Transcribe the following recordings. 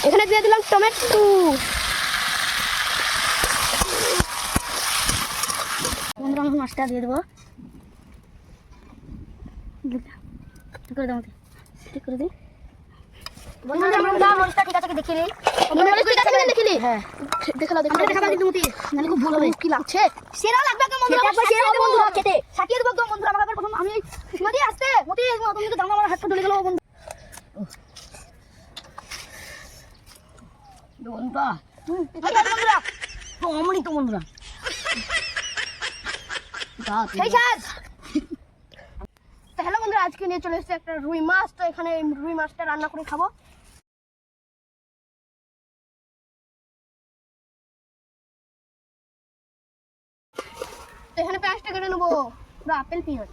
এখানে দিয়ে দিলাম টমেটো। বন্ধুরা আমি মাছটা দিয়ে দেবো। ঠিক করে দাও, ঠিক করে দিই। কি লাগছে? সেরা লাগবে খেতে। সাকিয়ে দেবো বন্ধুরা। আমাকে প্রথম আমি মতি আসতে মতি তুমি তো দাম আমার হাতটা ধরে গেল বন্ধু। বন্ধুরা অমৃত বন্ধুরা। হ্যালো বন্ধুরা, আজকে নিয়ে চলে এসেছে একটা রুই মাছ। তো এখানে রুই মাছটা রান্না করে খাবো। এখানে পেঁয়াজটা কেটে নেবো, পুরো আপেল পেঁয়াজ।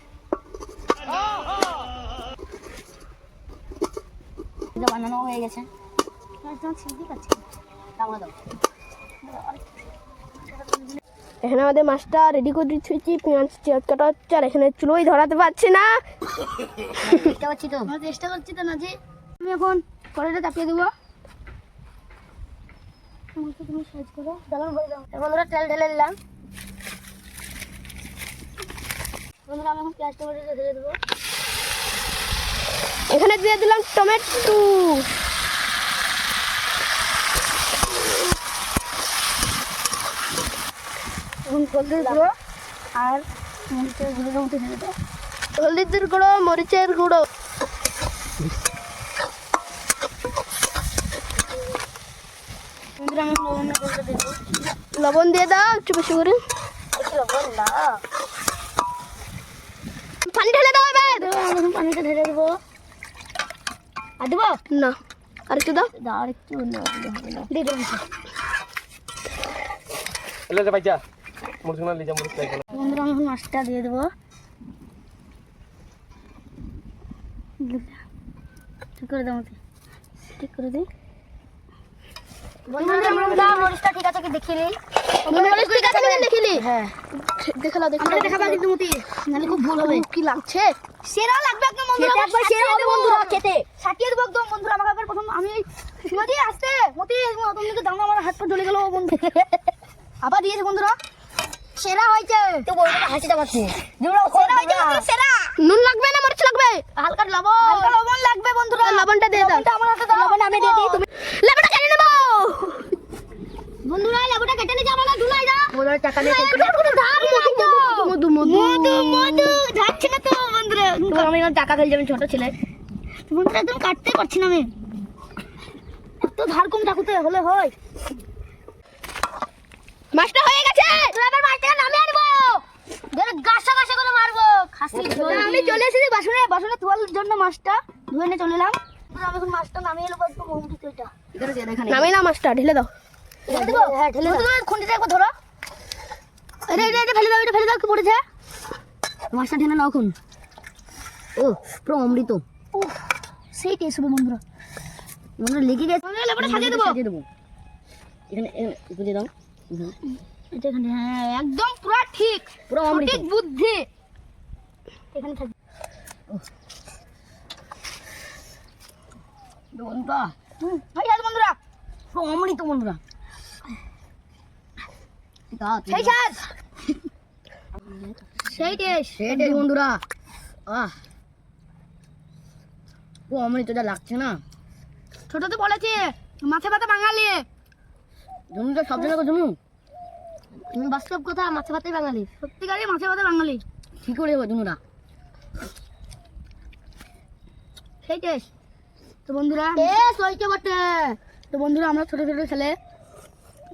বানানো হয়ে গেছে। এখানে আমাদের মাছটা রেডি করে দিচ্ছি। পেঁয়াজ কাটা হচ্ছে। আর এখানে চুলোই ধরাতে পারছি না। চেষ্টা করছি তো নাজি। আমি এখন কড়াইটা চাপিয়ে দেবো। তুমি সাইজ করো, বন্ধুরা তেল ঢেলে দিলাম। বন্ধুরা আমি এখন পেঁয়াজটা ঢেলে দেবো। এখানে দিয়ে দিলাম টমেটো। হলদির গুঁড়ো আর মরিচের গুঁড়ো ঢেলে দাও। হলদির গুঁড়ো, মরিচের গুঁড়ো। লবণ দিয়ে দাও একটু বেশি করে। পানি ঢেলে দাও। এবার পানিটা ঢেলে দেবো। আর দেবো না, আর একটু দাও। আর একটু দিয়ে দেবো। বন্ধুরা আমি এখন মাছটা দিয়ে দেবো। ঠিক করে দাও, ঠিক করে দিই। মরিচটা ঠিক আছে কি দেখিলি? হ্যাঁ দেখালাম কিন্তু মতি নাহলে খুব ভুল হবে। কি লাগছে? সেরা লাগবে একদম বন্ধুরা খেতে। সাকিয়ে দেবো একদম বন্ধুরা। আমাকে প্রথম আমি মতি আসতে মতি তুমি তো দাম আমার হাতটা জ্বলে গেল বন্ধু। আবার দিয়েছে বন্ধুরা। সেরা হয়েছে তো বন্ধুরা। হাসিটা পাচ্ছে। সেরা নুন লাগবে না মরিচ লাগবে? হালকা লবণ লাগবে বন্ধুরা। লবণটা দিয়ে দাও। আমার হাতে দাও। লবণ আমি দিয়ে দিই। তুমি লেবুটা কেটে নেবো বন্ধুরা। লেবুটা কেটে নিয়ে যাবো না, ধুলাই দাও। বন্ধুরা টাকা নিয়ে মধু মধু মধু যাচ্ছে না তো বন্ধুরা। আমি টাকা খেলে যাবেন ছোট ছেলে বন্ধুরা। একদম কাটতে পারছি না আমি। এত ধার কম থাকুতে হলে হয়। মাছটা হয়ে গেছে। এবার মাছটা নামিয়ে আনবো। গাছা গাছা করে মারবো। আমি চলে এসেছি বাসনে ধোয়ার জন্য। মাছটা ধুয়ে নিয়ে চলে এলাম। আমি এখন মাছটা নামিয়ে নেবো একদম। নামিয়ে না মাছটা ঢেলে দাও। হ্যাঁ ঢেলে দাও। খুন্তিটা একবার ধরো। এটা ফেলে দাও। এটা ফেলে দাও। কি পড়েছে? মাছটা ঢেলে নাও এখন। ও পুরো অমৃত। সেই টেস্ট হবে বন্ধুরা। বন্ধুরা লেগে গেছে। সাজিয়ে দেবো। এখানে বুঝে দাও। এখানে হ্যাঁ একদম পুরো ঠিক, পুরো সঠিক বুদ্ধি। এখানে থাকবে বন্ধুরা। বন্ধুরা পুরো অমৃত বন্ধুরা। সেই টেস্ট বন্ধুরা। পুরো অমৃত যা লাগছে না। ছোট তো বলেছে মাছে ভাতে বাঙালি। জমি তো সব জায়গায় জমি। বাস্তব কথা, মাছে ভাতে বাঙালি। সত্যিকারই মাছে ভাতে বাঙালি। কি করে হবে জমিরা? সেই টেস্ট তো বন্ধুরা। বটে তো বন্ধুরা আমরা ছোট ছোট ছেলে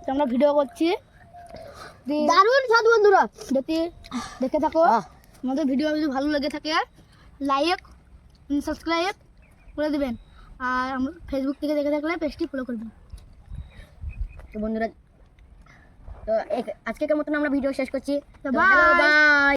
তো আমরা ভিডিও করছি। দারুণ স্বাদ বন্ধুরা। যদি দেখে থাকো আমাদের ভিডিও যদি ভালো লেগে থাকে লাইক সাবস্ক্রাইব করে দেবেন। আর আমরা ফেসবুক থেকে দেখে থাকলে পেজটি ফলো করবেন। তো বন্ধুরা তো আজকের মতন আমরা ভিডিও শেষ করছি। বাই।